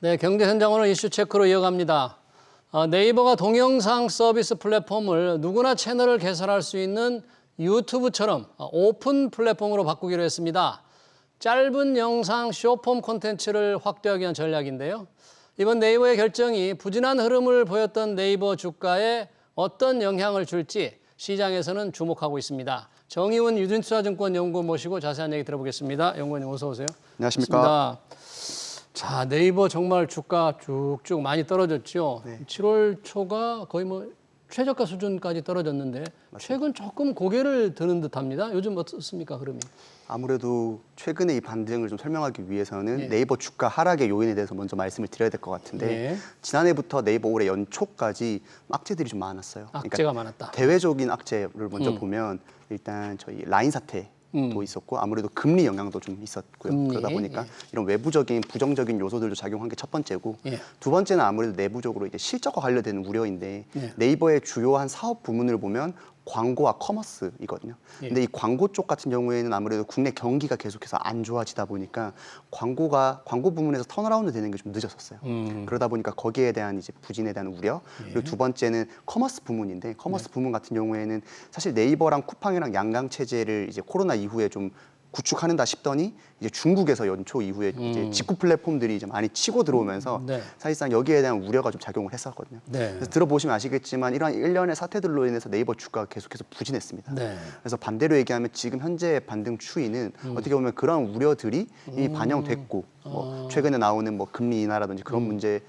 네, 경제현장 오늘 이슈 체크로 이어갑니다. 네이버가 동영상 서비스 플랫폼을 누구나 채널을 개설할 수 있는 유튜브처럼 오픈 플랫폼으로 바꾸기로 했습니다. 짧은 영상 숏폼 콘텐츠를 확대하기 위한 전략인데요. 이번 네이버의 결정이 부진한 흐름을 보였던 네이버 주가에 어떤 영향을 줄지 시장에서는 주목하고 있습니다. 정의훈 유진투자증권 연구원 모시고 자세한 얘기 들어보겠습니다. 연구원님 어서 오세요. 안녕하십니까. 자, 네이버 정말 주가 쭉쭉 많이 떨어졌죠. 네. 7월 초가 거의 뭐 최저가 수준까지 떨어졌는데 맞습니다. 최근 조금 고개를 드는 듯합니다. 요즘 어떻습니까, 흐름이? 아무래도 최근에 이 반등을 좀 설명하기 위해서는 네이버 주가 하락의 요인에 대해서 먼저 말씀을 드려야 될 것 같은데 지난해부터 네이버 올해 연초까지 악재들이 좀 많았어요. 악재가 많았다. 대외적인 악재를 먼저 보면 일단 저희 라인 사태 도 있었고 아무래도 금리 영향도 좀 있었고요. 그러다 보니까 이런 외부적인 부정적인 요소들도 작용한 게 첫 번째고 두 번째는 아무래도 내부적으로 이제 실적과 관련된 우려인데 네이버의 주요한 사업 부문을 보면 광고와 커머스이거든요. 근데 이 광고 쪽 같은 경우에는 아무래도 국내 경기가 계속해서 안 좋아지다 보니까 광고 부문에서 턴어라운드 되는 게 좀 늦었었어요. 그러다 보니까 거기에 대한 이제 부진에 대한 우려. 그리고 두 번째는 커머스 부문인데 커머스 부문 같은 경우에는 사실 네이버랑 쿠팡이랑 양강 체제를 이제 코로나 이후에 좀 구축하는다 싶더니 이제 중국에서 연초 이후에 이제 직구 플랫폼들이 이제 많이 치고 들어오면서 사실상 여기에 대한 우려가 좀 작용을 했었거든요. 그래서 들어보시면 아시겠지만 이러한 일련의 사태들로 인해서 네이버 주가가 계속해서 부진했습니다. 그래서 반대로 얘기하면 지금 현재 반등 추이는 어떻게 보면 그런 우려들이 이미 반영됐고 뭐 최근에 나오는 뭐 금리 인하라든지 그런 문제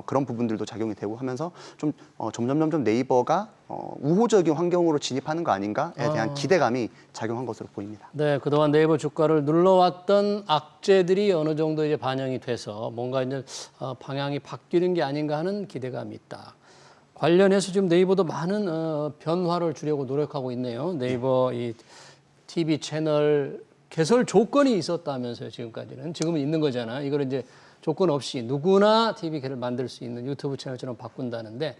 그런 부분들도 작용이 되고 하면서 좀 점점 네이버가 우호적인 환경으로 진입하는 거 아닌가에 대한 기대감이 작용한 것으로 보입니다. 네, 그동안 네이버 주가를 눌러왔던 악재들이 어느 정도 이제 반영이 돼서 뭔가 이제 방향이 바뀌는 게 아닌가 하는 기대감이 있다. 관련해서 지금 네이버도 많은 변화를 주려고 노력하고 있네요. 네이버 이 TV 채널 개설 조건이 있었다면서요, 지금까지는. 지금은 있는 거잖아요. 이걸 이제 조건 없이 누구나 TV를 만들 수 있는 유튜브 채널처럼 바꾼다는데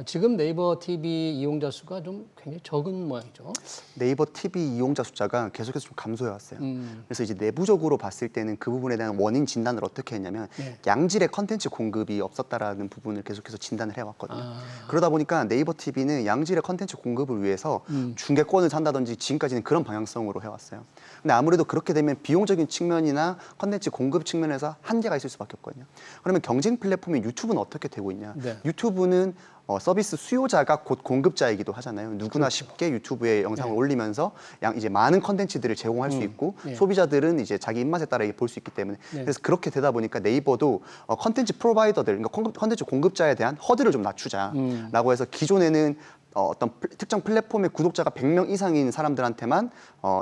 지금 네이버 TV 이용자 수가 좀 굉장히 적은 모양이죠. 네이버 TV 이용자 숫자가 계속해서 좀 감소해 왔어요. 그래서 이제 내부적으로 봤을 때는 그 부분에 대한 원인 진단을 어떻게 했냐면 양질의 컨텐츠 공급이 없었다라는 부분을 계속해서 진단을 해왔거든요. 그러다 보니까 네이버 TV는 양질의 컨텐츠 공급을 위해서 중계권을 산다든지 지금까지는 그런 방향성으로 해왔어요. 근데 아무래도 그렇게 되면 비용적인 측면이나 컨텐츠 공급 측면에서 한계가 있을 수밖에 없거든요. 그러면 경쟁 플랫폼인 유튜브는 어떻게 되고 있냐? 유튜브는 서비스 수요자가 곧 공급자이기도 하잖아요. 누구나 쉽게 유튜브에 영상을 올리면서 이제 많은 컨텐츠들을 제공할 수 있고 소비자들은 이제 자기 입맛에 따라 볼 수 있기 때문에 그래서 그렇게 되다 보니까 네이버도 컨텐츠 프로바이더들, 그러니까 컨텐츠 공급자에 대한 허들을 좀 낮추자라고 해서 기존에는 어떤 특정 플랫폼의 구독자가 100명 이상인 사람들한테만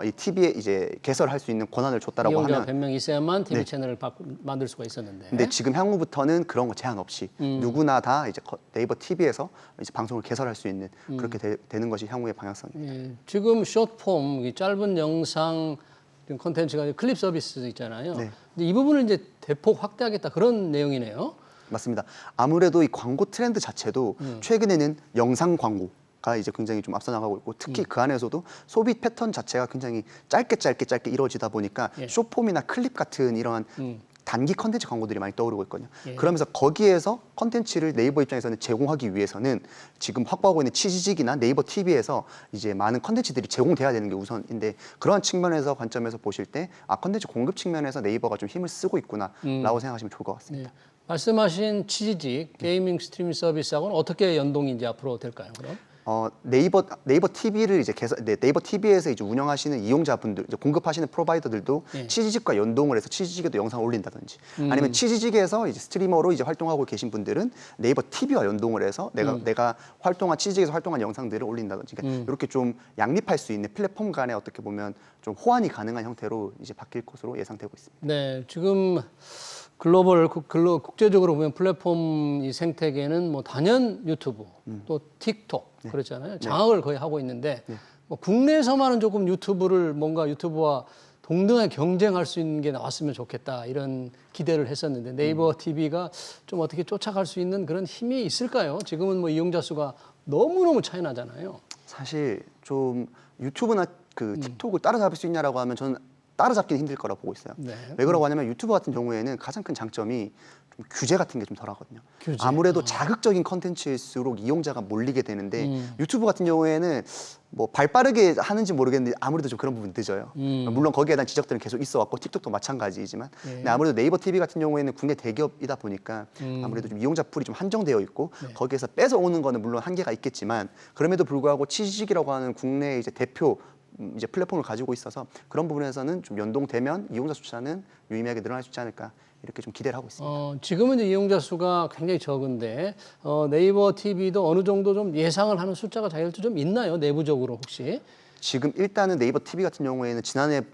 이 TV에 이제 개설할 수 있는 권한을 줬다라고 하면 100명 있어야만 TV 채널을 만들 수가 있었는데. 근데 지금 향후부터는 그런 거 제한 없이 누구나 다 이제 네이버 TV에서 이제 방송을 개설할 수 있는 그렇게 되는 것이 향후의 방향성입니다. 지금 숏폼, 짧은 영상 콘텐츠가 클립 서비스 있잖아요. 근데 이 부분을 이제 대폭 확대하겠다 그런 내용이네요. 맞습니다. 아무래도 이 광고 트렌드 자체도 최근에는 영상 광고가 이제 굉장히 좀 앞서 나가고 있고 특히 그 안에서도 소비 패턴 자체가 굉장히 짧게 이루어지다 보니까 숏폼이나 클립 같은 이러한 단기 컨텐츠 광고들이 많이 떠오르고 있거든요. 그러면서 거기에서 컨텐츠를 네이버 입장에서는 제공하기 위해서는 지금 확보하고 있는 치지직이나 네이버 TV에서 이제 많은 컨텐츠들이 제공돼야 되는 게 우선인데 그러한 측면에서 관점에서 보실 때 컨텐츠 공급 측면에서 네이버가 좀 힘을 쓰고 있구나라고 생각하시면 좋을 것 같습니다. 말씀하신 치지직 게이밍 스트리밍 서비스하고는 어떻게 연동이 이제 앞으로 될까요? 그럼? 네이버 TV를 이제 네이버 TV에서 이제 운영하시는 이용자분들, 이제 공급하시는 프로바이더들도 치지직과 연동을 해서 치지직에도 영상을 올린다든지, 아니면 치지직에서 이제 스트리머로 이제 활동하고 계신 분들은 네이버 TV와 연동을 해서 내가 활동한 치지직에서 활동한 영상들을 올린다든지, 그러니까 이렇게 좀 양립할 수 있는 플랫폼 간에 어떻게 보면 좀 호환이 가능한 형태로 이제 바뀔 것으로 예상되고 있습니다. 네, 지금 국제적으로 보면 플랫폼 이 생태계는 뭐 단연 유튜브, 또 틱톡 그렇잖아요. 장악을 거의 하고 있는데 뭐 국내에서만은 조금 유튜브와 동등하게 경쟁할 수 있는 게 나왔으면 좋겠다 이런 기대를 했었는데 네이버 TV가 좀 어떻게 쫓아갈 수 있는 그런 힘이 있을까요? 지금은 뭐 이용자 수가 너무너무 차이 나잖아요. 사실 좀 유튜브나 그 틱톡을 따라잡을 수 있냐라고 하면 저는 따라잡기는 힘들 거라 보고 있어요. 네. 왜 그러고 하냐면 유튜브 같은 경우에는 가장 큰 장점이 좀 규제 같은 게 좀 덜하거든요. 규제. 아무래도 자극적인 컨텐츠일수록 이용자가 몰리게 되는데 유튜브 같은 경우에는 뭐 발 빠르게 하는지 모르겠는데 아무래도 좀 그런 부분 늦어요. 물론 거기에 대한 지적들은 계속 있어 왔고 틱톡도 마찬가지이지만 근데 아무래도 네이버 TV 같은 경우에는 국내 대기업이다 보니까 아무래도 좀 이용자 풀이 좀 한정되어 있고 거기에서 뺏어 오는 거는 물론 한계가 있겠지만 그럼에도 불구하고 치식이라고 하는 국내 이제 대표 이제 플랫폼을 가지고 있어서 그런 부분에서는 좀 연동되면 이용자 숫자는 유의미하게 늘어날 수 있지 않을까 이렇게 좀 기대를 하고 있습니다. 지금은 이제 이용자 수가 굉장히 적은데 네이버 TV도 어느 정도 좀 예상을 하는 숫자가 자기들도 좀 있나요? 내부적으로 혹시? 지금 일단은 네이버 TV 같은 경우에는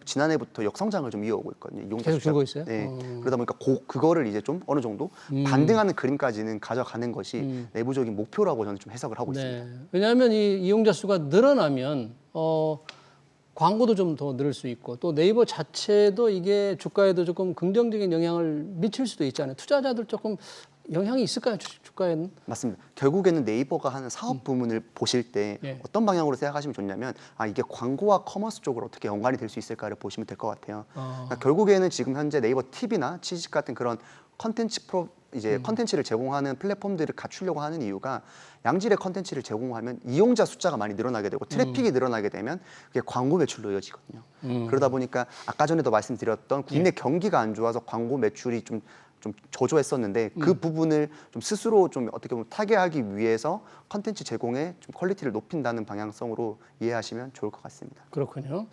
지난해부터 역성장을 좀 이어오고 있거든요. 이용자 계속 숫자. 줄고 있어요? 네. 그러다 보니까 그거를 이제 좀 어느 정도 반등하는 그림까지는 가져가는 것이 내부적인 목표라고 저는 좀 해석을 하고 있습니다. 왜냐하면 이 이용자 수가 늘어나면 광고도 좀 더 늘을 수 있고 또 네이버 자체도 이게 주가에도 조금 긍정적인 영향을 미칠 수도 있잖아요. 투자자들 조금 영향이 있을까요? 주가에는? 맞습니다. 결국에는 네이버가 하는 사업 부문을 보실 때 어떤 방향으로 생각하시면 좋냐면 이게 광고와 커머스 쪽으로 어떻게 연관이 될 수 있을까를 보시면 될 것 같아요. 그러니까 결국에는 지금 현재 네이버 TV나 치식 같은 그런 컨텐츠를 제공하는 플랫폼들을 갖추려고 하는 이유가 양질의 컨텐츠를 제공하면 이용자 숫자가 많이 늘어나게 되고 트래픽이 늘어나게 되면 그게 광고 매출로 이어지거든요. 그러다 보니까 아까 전에도 말씀드렸던 국내 경기가 안 좋아서 광고 매출이 좀 저조했었는데 그 부분을 좀 스스로 좀 어떻게 보면 타개하기 위해서 컨텐츠 제공의 좀 퀄리티를 높인다는 방향성으로 이해하시면 좋을 것 같습니다. 그렇군요.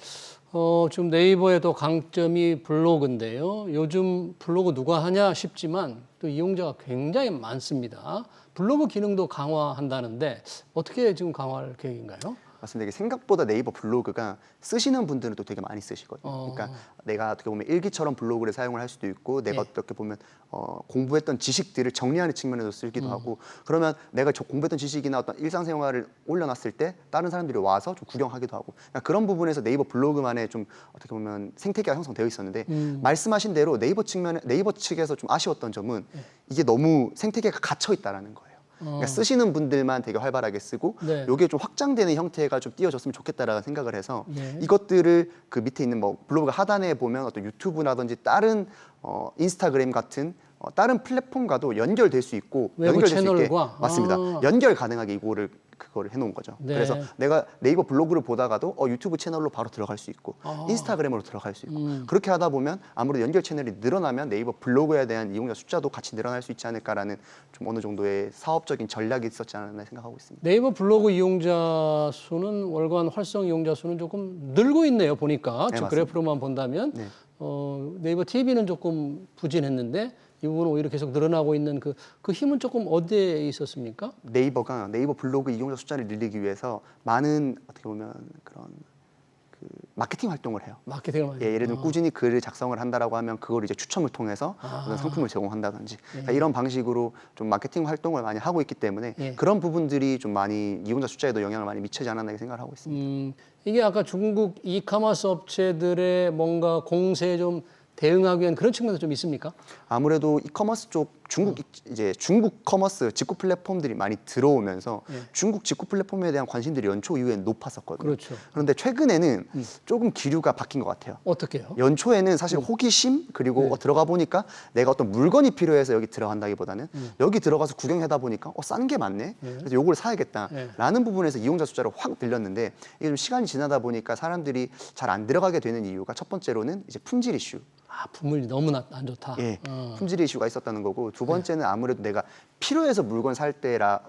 지금 네이버의 또 강점이 블로그인데요. 요즘 블로그 누가 하냐 싶지만 또 이용자가 굉장히 많습니다. 블로그 기능도 강화한다는데 어떻게 지금 강화할 계획인가요? 맞습니다. 이게 생각보다 네이버 블로그가 쓰시는 분들은 또 되게 많이 쓰시거든요. 그러니까 내가 어떻게 보면 일기처럼 블로그를 사용을 할 수도 있고 내가 어떻게 보면 공부했던 지식들을 정리하는 측면에서 쓰기도 하고 그러면 내가 공부했던 지식이나 어떤 일상생활을 올려놨을 때 다른 사람들이 와서 좀 구경하기도 하고 그러니까 그런 부분에서 네이버 블로그만의 좀 어떻게 보면 생태계가 형성되어 있었는데 말씀하신 대로 네이버 측에서 좀 아쉬웠던 점은 이게 너무 생태계가 갇혀 있다라는 거예요. 그러니까 쓰시는 분들만 되게 활발하게 쓰고 이게 좀 확장되는 형태가 좀 띄워졌으면 좋겠다라는 생각을 해서 이것들을 그 밑에 있는 뭐 블로그 하단에 보면 어떤 유튜브라든지 다른 인스타그램 같은 다른 플랫폼과도 연결될 수 있고 연결될 수 있게 맞습니다. 연결 가능하게 그거를 해놓은 거죠. 그래서 내가 네이버 블로그를 보다가도 유튜브 채널로 바로 들어갈 수 있고 인스타그램으로 들어갈 수 있고 그렇게 하다 보면 아무래도 연결 채널이 늘어나면 네이버 블로그에 대한 이용자 숫자도 같이 늘어날 수 있지 않을까라는 좀 어느 정도의 사업적인 전략이 있었지 않았나 생각하고 있습니다. 네이버 블로그 이용자 수는 월간 활성 이용자 수는 조금 늘고 있네요. 보니까 저 그래프로만 본다면 네이버 TV는 조금 부진했는데 이 부분은 오히려 계속 늘어나고 있는 그 힘은 조금 어디에 있었습니까? 네이버가 네이버 블로그 이용자 숫자를 늘리기 위해서 많은 어떻게 보면 그런 그 마케팅 활동을 해요. 마케팅을 많이. 예를 들면 꾸준히 글을 작성을 한다라고 하면 그걸 이제 추첨을 통해서 어떤 상품을 제공한다든지 그러니까 이런 방식으로 좀 마케팅 활동을 많이 하고 있기 때문에 그런 부분들이 좀 많이 이용자 숫자에도 영향을 많이 미치지 않았나 생각을 하고 있습니다. 이게 아까 중국 이카머스 업체들의 뭔가 공세에 좀 대응하기 위한 그런 측면도 좀 있습니까? 아무래도 이커머스 쪽 중국 커머스 직구 플랫폼들이 많이 들어오면서 중국 직구 플랫폼에 대한 관심들이 연초 이후에 높았었거든요. 그렇죠. 그런데 최근에는 조금 기류가 바뀐 것 같아요. 어떻게요? 연초에는 사실 호기심 그리고 들어가 보니까 내가 어떤 물건이 필요해서 여기 들어간다기보다는 여기 들어가서 구경하다 보니까 싼 게 많네. 그래서 요걸 사야겠다라는 부분에서 이용자 숫자를 확 늘렸는데 이게 좀 시간이 지나다 보니까 사람들이 잘 안 들어가게 되는 이유가 첫 번째로는 이제 품질 이슈. 품질이 너무나 안 좋다. 품질 이슈가 있었다는 거고 두 번째는 아무래도 내가 필요해서 물건 살 때와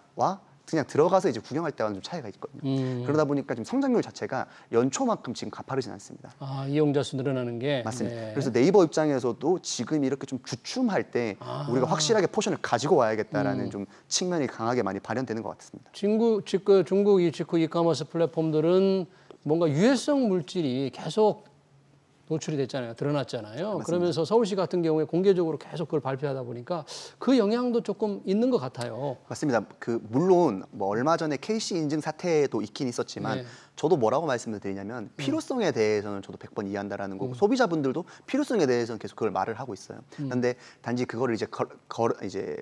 그냥 들어가서 이제 구경할 때와는 좀 차이가 있거든요. 그러다 보니까 지금 성장률 자체가 연초만큼 지금 가파르진 않습니다. 이용자 수 늘어나는 게 맞습니다. 그래서 네이버 입장에서도 지금 이렇게 좀 주춤할 때 우리가 확실하게 포션을 가지고 와야겠다라는 좀 측면이 강하게 많이 발현되는 것 같습니다. 중국 이 직구 이커머스 플랫폼들은 뭔가 유해성 물질이 계속 노출이 됐잖아요. 드러났잖아요. 맞습니다. 그러면서 서울시 같은 경우에 공개적으로 계속 그걸 발표하다 보니까 그 영향도 조금 있는 것 같아요. 맞습니다. 물론 뭐 얼마 전에 KC 인증 사태도 있긴 있었지만 저도 뭐라고 말씀을 드리냐면 필요성에 대해서는 저도 100번 이해한다라는 거고 소비자분들도 필요성에 대해서는 계속 그걸 말을 하고 있어요. 그런데 단지 그거를 이제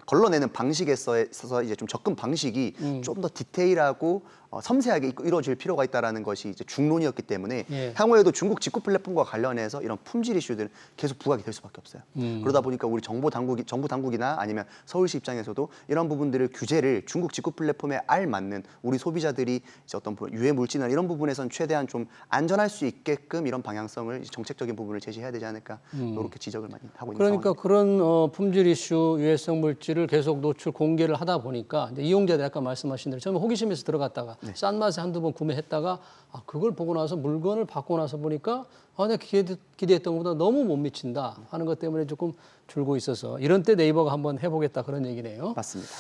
걸러내는 방식에 있어서 이제 좀 접근 방식이 좀 더 디테일하고 섬세하게 이루어질 필요가 있다라는 것이 이제 중론이었기 때문에 예. 향후에도 중국 직구 플랫폼과 관련해서 이런 품질 이슈들은 계속 부각이 될 수밖에 없어요. 그러다 보니까 우리 정부 당국이나 아니면 서울시 입장에서도 이런 부분들을 규제를 중국 직구 플랫폼에 알맞는 우리 소비자들이 이제 어떤 유해 물질이나 이런 부분에선 최대한 좀 안전할 수 있게끔 이런 방향성을 정책적인 부분을 제시해야 되지 않을까 이렇게 지적을 많이 하고 있는 그러니까 상황입니다. 그런 품질 이슈, 유해성 물질을 계속 노출 공개를 하다 보니까 이제 이용자들 아까 말씀하신 대로 처음에 호기심에서 들어갔다가 싼 맛에 한두 번 구매했다가 그걸 보고 나서 물건을 받고 나서 보니까 내가 기대했던 것보다 너무 못 미친다 하는 것 때문에 조금 줄고 있어서 이런 때 네이버가 한번 해보겠다 그런 얘기네요. 맞습니다.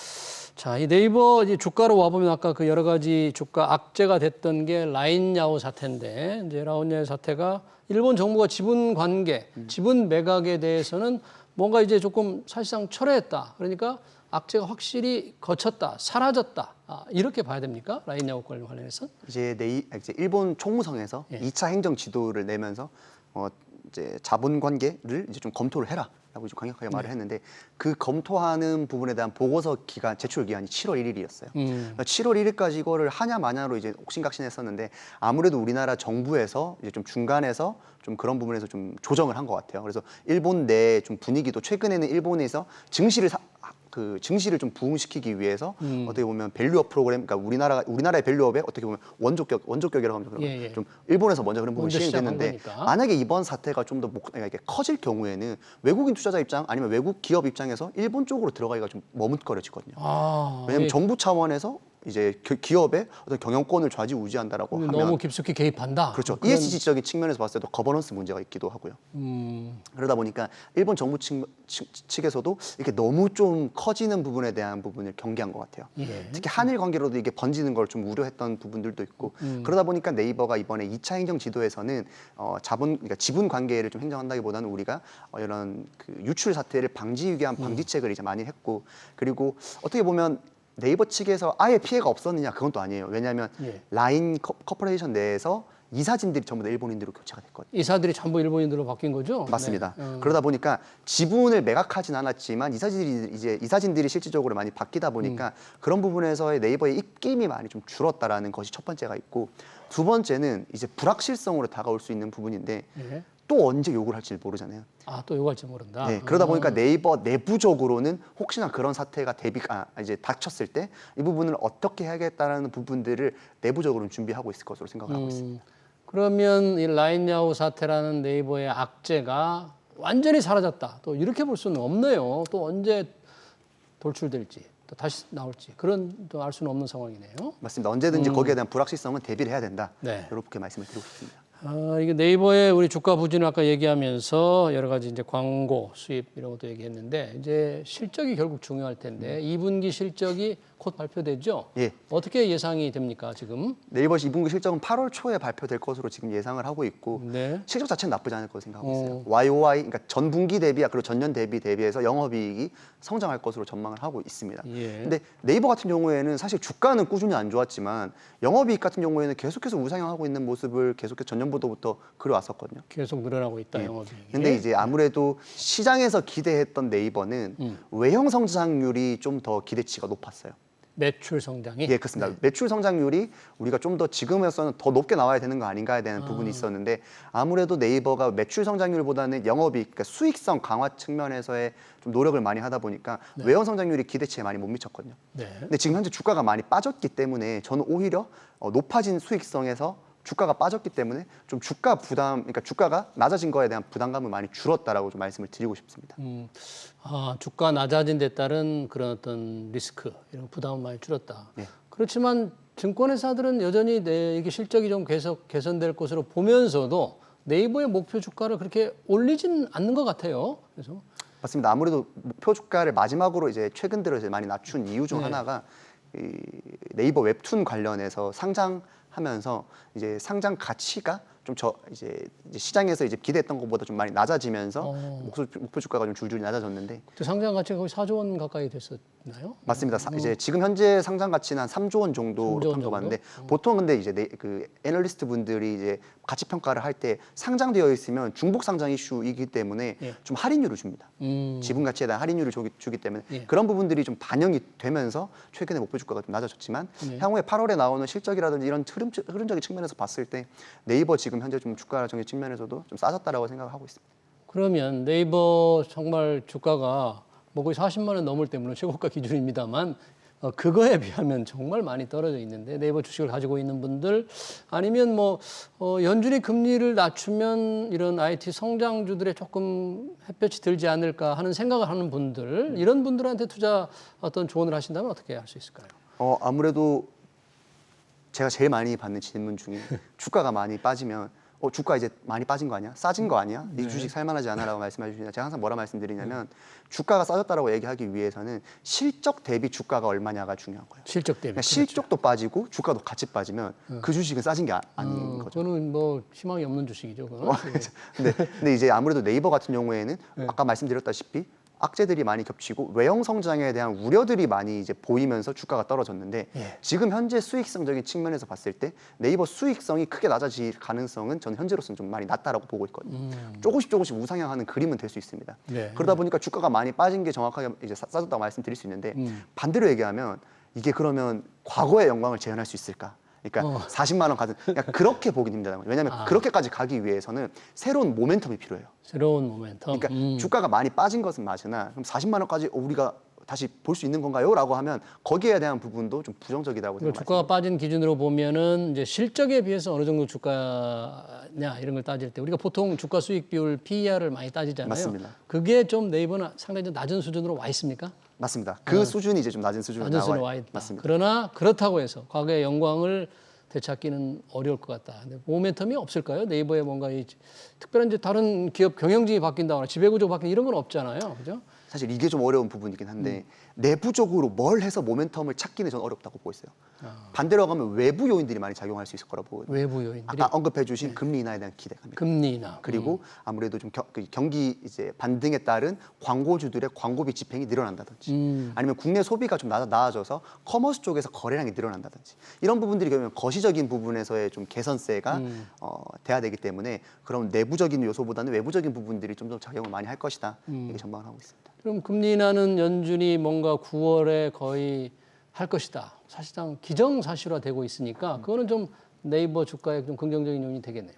자, 이 네이버 이제 주가로 와보면 아까 그 여러 가지 주가 악재가 됐던 게 라인야오 사태인데 이제 라인야오 사태가 일본 정부가 지분 관계, 지분 매각에 대해서는 뭔가 이제 조금 사실상 철회했다. 그러니까 악재가 확실히 거쳤다, 사라졌다. 이렇게 봐야 됩니까? 라인야오 관련해서? 이제 일본 총무성에서 예. 2차 행정 지도를 내면서 이제 자본 관계를 이제 좀 검토를 해라라고 이제 강력하게 말을 했는데 그 검토하는 부분에 대한 보고서 제출 기한이 7월 1일이었어요. 그러니까 7월 1일까지 이거를 하냐 마냐로 이제 옥신각신했었는데 아무래도 우리나라 정부에서 이제 좀 중간에서 좀 그런 부분에서 좀 조정을 한 것 같아요. 그래서 일본 내 좀 분위기도 최근에는 일본에서 증시를 좀 부흥시키기 위해서 어떻게 보면 밸류업 프로그램, 그러니까 우리나라의 밸류업에 어떻게 보면 원조격이라고 하면 예. 좀 일본에서 먼저 그런 부분이 먼저 시행됐는데 시작한 거니까. 만약에 이번 사태가 좀 더 커질 경우에는 외국인 투자자 입장 아니면 외국 기업 입장에서 일본 쪽으로 들어가기가 좀 머뭇거려지거든요. 왜냐하면 예. 정부 차원에서 이제 기업의 어떤 경영권을 좌지우지한다라고 하면 너무 깊숙이 개입한다. 그렇죠. ESG적인 측면에서 봤을 때도 거버넌스 문제가 있기도 하고요. 그러다 보니까 일본 정부 측에서도 이렇게 너무 좀 커지는 부분에 대한 부분을 경계한 것 같아요. 예. 특히 한일 관계로도 이게 번지는 걸 좀 우려했던 부분들도 있고 그러다 보니까 네이버가 이번에 2차 행정 지도에서는 그러니까 지분 관계를 좀 행정한다기보다는 우리가 이런 그 유출 사태를 방지하기 위한 방지책을 이제 많이 했고 그리고 어떻게 보면 네이버 측에서 아예 피해가 없었느냐 그건 또 아니에요. 왜냐하면 예. 라인 커퍼레이션 내에서 이사진들이 전부 다 일본인들로 교체가 됐거든요. 이사들이 전부 일본인들로 바뀐 거죠? 맞습니다. 네. 그러다 보니까 지분을 매각하진 않았지만 이사진들이 실질적으로 많이 바뀌다 보니까 그런 부분에서의 네이버의 입김이 많이 좀 줄었다라는 것이 첫 번째가 있고 두 번째는 이제 불확실성으로 다가올 수 있는 부분인데 예. 또 언제 욕을 할지 모르잖아요. 또 요구할지 모른다. 네, 그러다 보니까 네이버 내부적으로는 혹시나 그런 사태가 이제 닥쳤을 때 이 부분을 어떻게 해야겠다라는 부분들을 내부적으로는 준비하고 있을 것으로 생각을 하고 있습니다. 그러면 이 라인야오 사태라는 네이버의 악재가 완전히 사라졌다. 또 이렇게 볼 수는 없네요. 또 언제 돌출될지, 또 다시 나올지 그런 또 알 수는 없는 상황이네요. 맞습니다. 언제든지 거기에 대한 불확실성은 대비를 해야 된다. 네. 이렇게 말씀을 드리고 싶습니다. 이게 네이버의 우리 주가 부진을 아까 얘기하면서 여러 가지 이제 광고 수입 이런 것도 얘기했는데 이제 실적이 결국 중요할 텐데 2분기 실적이 곧 발표되죠? 예. 어떻게 예상이 됩니까 지금? 네이버 2분기 실적은 8월 초에 발표될 것으로 지금 예상을 하고 있고 네. 실적 자체는 나쁘지 않을 것으로 생각하고 있어요. YOY, 그러니까 전 분기 대비 그리고 전년 대비해서 영업이익이 성장할 것으로 전망을 하고 있습니다. 예. 근데 네이버 같은 경우에는 사실 주가는 꾸준히 안 좋았지만 영업이익 같은 경우에는 계속해서 우상향하고 있는 모습을 계속해서 전년보다부터 그려왔었거든요. 계속 늘어나고 있다 영업이. 근데 이제 아무래도 시장에서 기대했던 네이버는 외형 성장률이 좀 더 기대치가 높았어요. 매출 성장이. 예, 그렇습니다. 매출 성장률이 우리가 좀 더 지금에서는 더 높게 나와야 되는 거 아닌가에 대한 부분이 있었는데 아무래도 네이버가 매출 성장률보다는 영업이익, 그러니까 수익성 강화 측면에서의 좀 노력을 많이 하다 보니까 외형 성장률이 기대치에 많이 못 미쳤거든요. 네. 근데 지금 현재 주가가 많이 빠졌기 때문에 저는 오히려 높아진 수익성에서 주가가 빠졌기 때문에 좀 주가 부담, 그러니까 주가가 낮아진 거에 대한 부담감은 많이 줄었다라고 좀 말씀을 드리고 싶습니다. 주가 낮아진 데 따른 그런 어떤 리스크 이런 부담은 많이 줄었다. 네. 그렇지만 증권회사들은 여전히 이게 실적이 좀 계속 개선될 것으로 보면서도 네이버의 목표 주가를 그렇게 올리진 않는 것 같아요. 그래서 맞습니다. 아무래도 목표 주가를 마지막으로 이제 최근 들어 이제 많이 낮춘 이유 중 하나가 이 네이버 웹툰 관련해서 상장하면서 이제 상장 가치가 좀 이제 시장에서 이제 기대했던 것보다 좀 많이 낮아지면서 목표 주가가 좀 줄줄이 낮아졌는데 그 상장 가치가 거의 4조 원 가까이 됐었죠. 있나요? 맞습니다. 이제 지금 현재 상장 가치는 한 3조 원 정도로 3조 원 평가받는데 보통 근데 이제 그 애널리스트 분들이 이제 가치 평가를 할 때 상장되어 있으면 중복 상장 이슈이기 때문에 예. 좀 할인율을 줍니다. 지분 가치에 대한 할인율을 주기 때문에 그런 부분들이 좀 반영이 되면서 최근에 목표 주가가 좀 낮아졌지만 향후에 8월에 나오는 실적이라든지 이런 흐름적인 측면에서 봤을 때 네이버 지금 현재 좀 주가적인 측면에서도 좀 싸졌다라고 생각하고 있습니다. 그러면 네이버 정말 주가가 뭐 거의 40만 원 넘을 때 물론 최고가 기준입니다만 그거에 비하면 정말 많이 떨어져 있는데 네이버 주식을 가지고 있는 분들 아니면 뭐 연준이 금리를 낮추면 이런 IT 성장주들에 조금 햇볕이 들지 않을까 하는 생각을 하는 분들 이런 분들한테 투자 어떤 조언을 하신다면 어떻게 할 수 있을까요? 아무래도 제가 제일 많이 받는 질문 중에 주가가 많이 빠지면 주가 이제 많이 빠진 거 아니야? 싸진 거 아니야? 이 주식 살만하지 않아라고 말씀해 주시는데 제가 항상 뭐라 말씀드리냐면 주가가 싸졌다라고 얘기하기 위해서는 실적 대비 주가가 얼마냐가 중요한 거예요. 실적 대비. 그러니까 실적도 빠지고 주가도 같이 빠지면 그 주식은 싸진 게 아닌 거죠. 그거는 뭐 희망이 없는 주식이죠. 그건. 근데 이제 아무래도 네이버 같은 경우에는 아까 말씀드렸다시피 악재들이 많이 겹치고 외형 성장에 대한 우려들이 많이 이제 보이면서 주가가 떨어졌는데 지금 현재 수익성적인 측면에서 봤을 때 네이버 수익성이 크게 낮아질 가능성은 저는 현재로서는 좀 많이 낮다라고 보고 있거든요. 조금씩 우상향하는 그림은 될 수 있습니다. 네. 그러다 보니까 주가가 많이 빠진 게 정확하게 이제 싸졌다고 말씀드릴 수 있는데 반대로 얘기하면 이게 그러면 과거의 영광을 재현할 수 있을까? 그러니까 40만 원 가든 그렇게 보긴 힘들다는 거죠. 왜냐하면 그렇게까지 가기 위해서는 새로운 모멘텀이 필요해요. 새로운 모멘텀. 그러니까 주가가 많이 빠진 것은 맞으나 그럼 40만 원까지 우리가 다시 볼 수 있는 건가요? 라고 하면 거기에 대한 부분도 좀 부정적이라고 그러니까 생각합니다. 주가가 빠진 기준으로 보면은 이제 실적에 비해서 어느 정도 주가냐 이런 걸 따질 때 우리가 보통 주가 수익 비율 PER을 많이 따지잖아요. 맞습니다. 그게 좀 네이버는 상당히 좀 낮은 수준으로 와 있습니까? 맞습니다. 그 수준이 이제 좀 낮은 수준으로 낮은 수준으로 나와 와 있다. 맞습니다. 그러나 그렇다고 해서 과거의 영광을 되찾기는 어려울 것 같다. 근데 모멘텀이 없을까요? 네이버에 뭔가 특별한 이제 다른 기업 경영진이 바뀐다거나 지배구조가 바뀐 이런 건 없잖아요. 그죠? 사실 이게 좀 어려운 부분이긴 한데 내부적으로 뭘 해서 모멘텀을 찾기는 저는 어렵다고 보고 있어요. 반대로 가면 외부 요인들이 많이 작용할 수 있을 거라고 보거든요. 외부 요인들이 아까 언급해 주신 금리 인하에 대한 기대감입니다. 금리 인하. 그리고 아무래도 좀 경기 이제 반등에 따른 광고주들의 광고비 집행이 늘어난다든지 아니면 국내 소비가 좀 나아져서 커머스 쪽에서 거래량이 늘어난다든지 이런 부분들이 그러면 거시적인 부분에서의 좀 개선세가 돼야 되기 때문에 그런 내부적인 요소보다는 외부적인 부분들이 좀 더 작용을 많이 할 것이다 이렇게 전망을 하고 있습니다. 그럼 금리 인하는 연준이 뭔가 9월에 거의 할 것이다. 사실상 기정사실화되고 있으니까 그거는 좀 네이버 주가에 좀 긍정적인 요인이 되겠네요.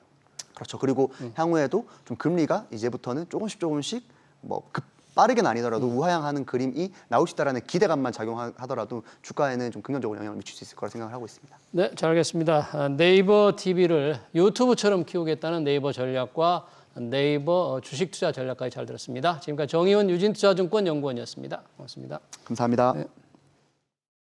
그렇죠. 그리고 향후에도 좀 금리가 이제부터는 조금씩 뭐 빠르게는 아니더라도 우하향하는 그림이 나올 수 있다라는 기대감만 작용하더라도 주가에는 좀 긍정적으로 영향을 미칠 수 있을 거라 생각을 하고 있습니다. 네, 잘 알겠습니다. 네이버 TV를 유튜브처럼 키우겠다는 네이버 전략과 네이버 주식 투자 전략까지 잘 들었습니다. 지금까지 정의원 유진투자증권 연구원이었습니다. 고맙습니다. 감사합니다. 네.